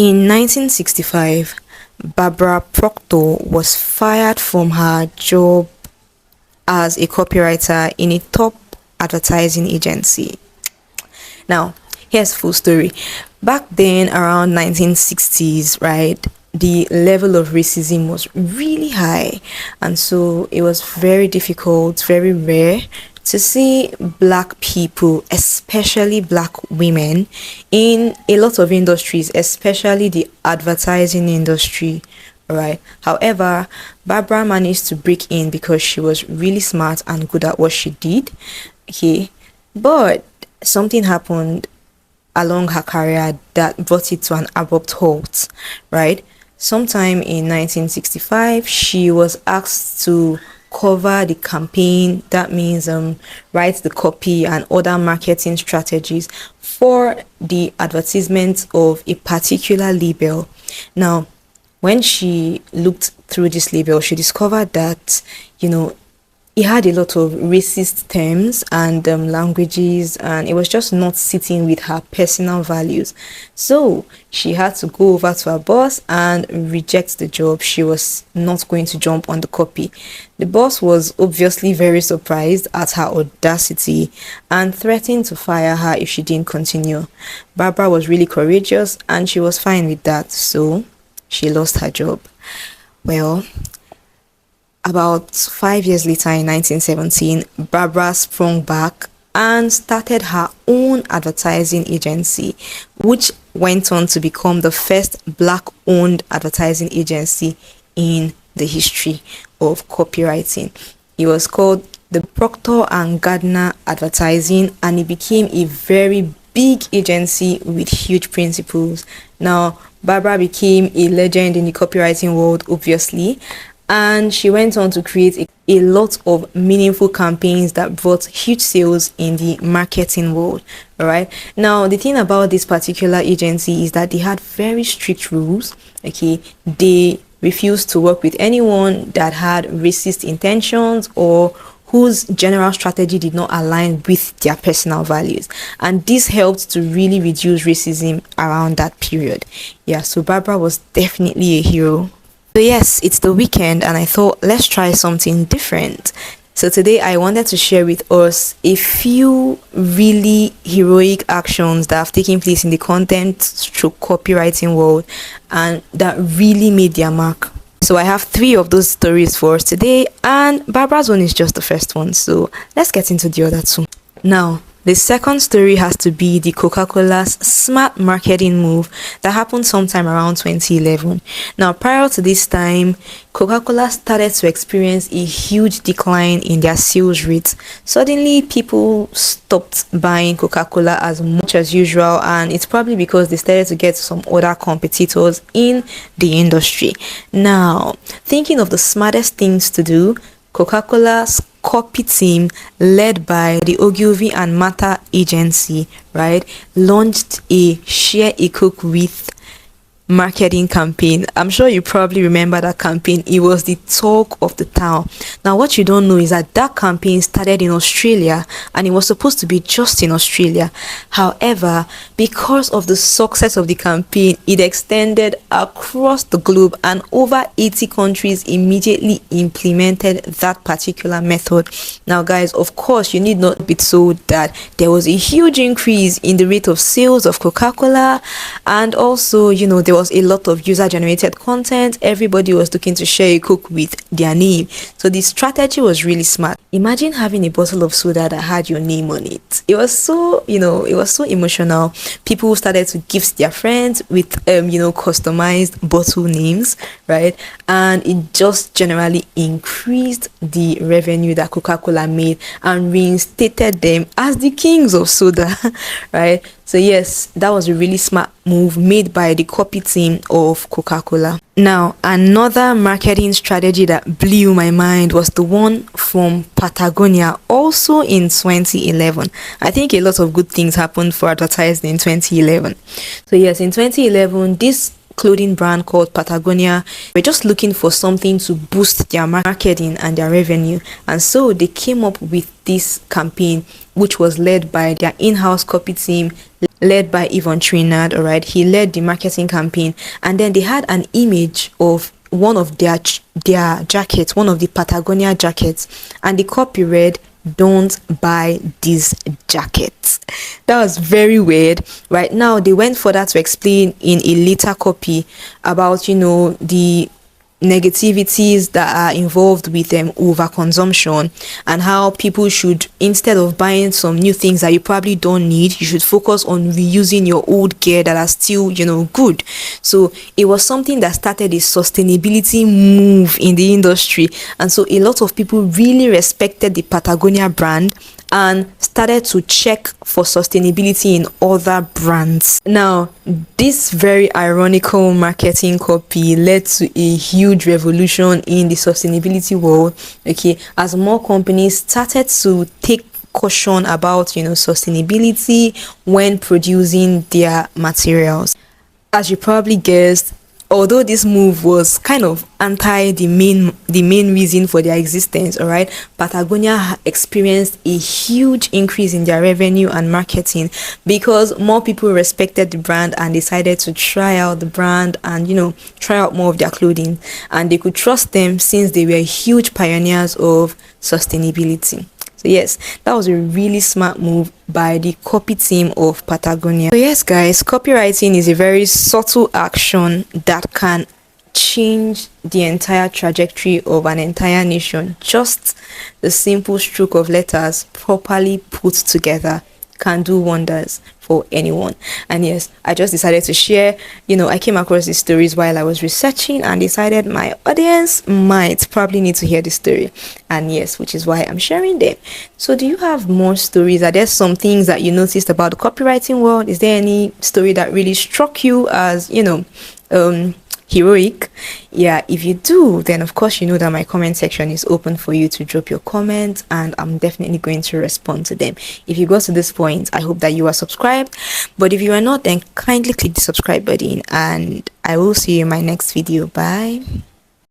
In 1965, Barbara Proctor was fired from her job as a copywriter in a top advertising agency. Now, here's full story. Back then, around 1960s, right, the level of racism was really high, and so it was very difficult, very rare to see black people, especially black women, in a lot of industries, especially the advertising industry. Right. However, Barbara managed to break in because she was really smart and good at what she did. Okay. But something happened along her career that brought it to an abrupt halt. Right. Sometime in 1965, she was asked to cover the campaign. That means write the copy and other marketing strategies for the advertisement of a particular label. Now, when she looked through this label, she discovered that, it had a lot of racist terms and languages, and it was just not sitting with her personal values. So she had to go over to her boss and reject the job. She was not going to jump on the copy. The boss was obviously very surprised at her audacity and threatened to fire her if she didn't continue. Barbara was really courageous and she was fine with that, so she lost her job. Well, about 5 years later, in 1917, Barbara sprung back and started her own advertising agency, which went on to become the first black-owned advertising agency in the history of copywriting. It was called the Proctor and Gardner Advertising, and it became a very big agency with huge principles. Now, Barbara became a legend in the copywriting world, obviously, and she went on to create a lot of meaningful campaigns that brought huge sales in the marketing world. All right. Now, the thing about this particular agency is that they had very strict rules. Okay. They refused to work with anyone that had racist intentions or whose general strategy did not align with their personal values. And this helped to really reduce racism around that period. Yeah, so Barbara was definitely a hero. So yes, it's the weekend and I thought let's try something different. So today I wanted to share with us a few really heroic actions that have taken place in the content stroke copywriting world and that really made their mark. So I have 3 of those stories for us today, and Barbara's one is just the first one. So let's get into the other 2. Now, the second story has to be the Coca-Cola's smart marketing move that happened sometime around 2011. Now, prior to this time, Coca-Cola started to experience a huge decline in their sales rate. Suddenly, people stopped buying Coca-Cola as much as usual, and it's probably because they started to get some other competitors in the industry. Now, thinking of the smartest things to do, Coca-Cola's copy team, led by the Ogilvy and Mather agency, right, launched a Share a Coke with marketing campaign. I'm sure you probably remember that campaign. It was the talk of the town. Now, what you don't know is that campaign started in Australia and it was supposed to be just in Australia. However, because of the success of the campaign, it extended across the globe and over 80 countries immediately implemented that particular method. Now, guys, of course, you need not be told that there was a huge increase in the rate of sales of Coca-Cola, and also, there was a lot of user-generated content. Everybody was looking to share a Coke with their name. So the strategy was really smart. Imagine having a bottle of soda that had your name on it. It was so, it was so emotional. People started to gift their friends with, customized bottle names, right? And it just generally increased the revenue that Coca-Cola made and reinstated them as the kings of soda, right? So yes, that was a really smart move made by the copy team of Coca-Cola. Now, another marketing strategy that blew my mind was the one from Patagonia, also in 2011. I think a lot of good things happened for advertising in 2011. So yes, in 2011, this clothing brand called Patagonia were just looking for something to boost their marketing and their revenue, and so they came up with this campaign which was led by their in-house copy team, led by Yvon Chouinard. All right, he led the marketing campaign, and then they had an image of one of their jackets, one of the Patagonia jackets, and the copy read, "Don't buy these jackets." That was very weird. Right now, they went further to explain in a later copy about, the negativities that are involved with overconsumption, and how people should, instead of buying some new things that you probably don't need, you should focus on reusing your old gear that are still good. So it was something that started a sustainability move in the industry, and so a lot of people really respected the Patagonia brand and started to check for sustainability in other brands. Now, this very ironical marketing copy led to a huge revolution in the sustainability world, okay, as more companies started to take caution about, sustainability when producing their materials. As you probably guessed, although this move was kind of anti the main reason for their existence, all right, Patagonia experienced a huge increase in their revenue and marketing because more people respected the brand and decided to try out the brand and try out more of their clothing, and they could trust them since they were huge pioneers of sustainability. So yes, that was a really smart move by the copy team of Patagonia. So yes, guys, copywriting is a very subtle action that can change the entire trajectory of an entire nation. Just the simple stroke of letters properly put together can do wonders for anyone. And yes, I just decided to share, I came across these stories while I was researching and decided my audience might probably need to hear this story, and yes, which is why I'm sharing them. So do you have more stories? Are there some things that you noticed about the copywriting world? Is there any story that really struck you as heroic? Yeah, if you do, then of course you know that my comment section is open for you to drop your comments, and I'm definitely going to respond to them. If you got to this point, I hope that you are subscribed, but if you are not, then kindly click the subscribe button, and I will see you in my next video. Bye.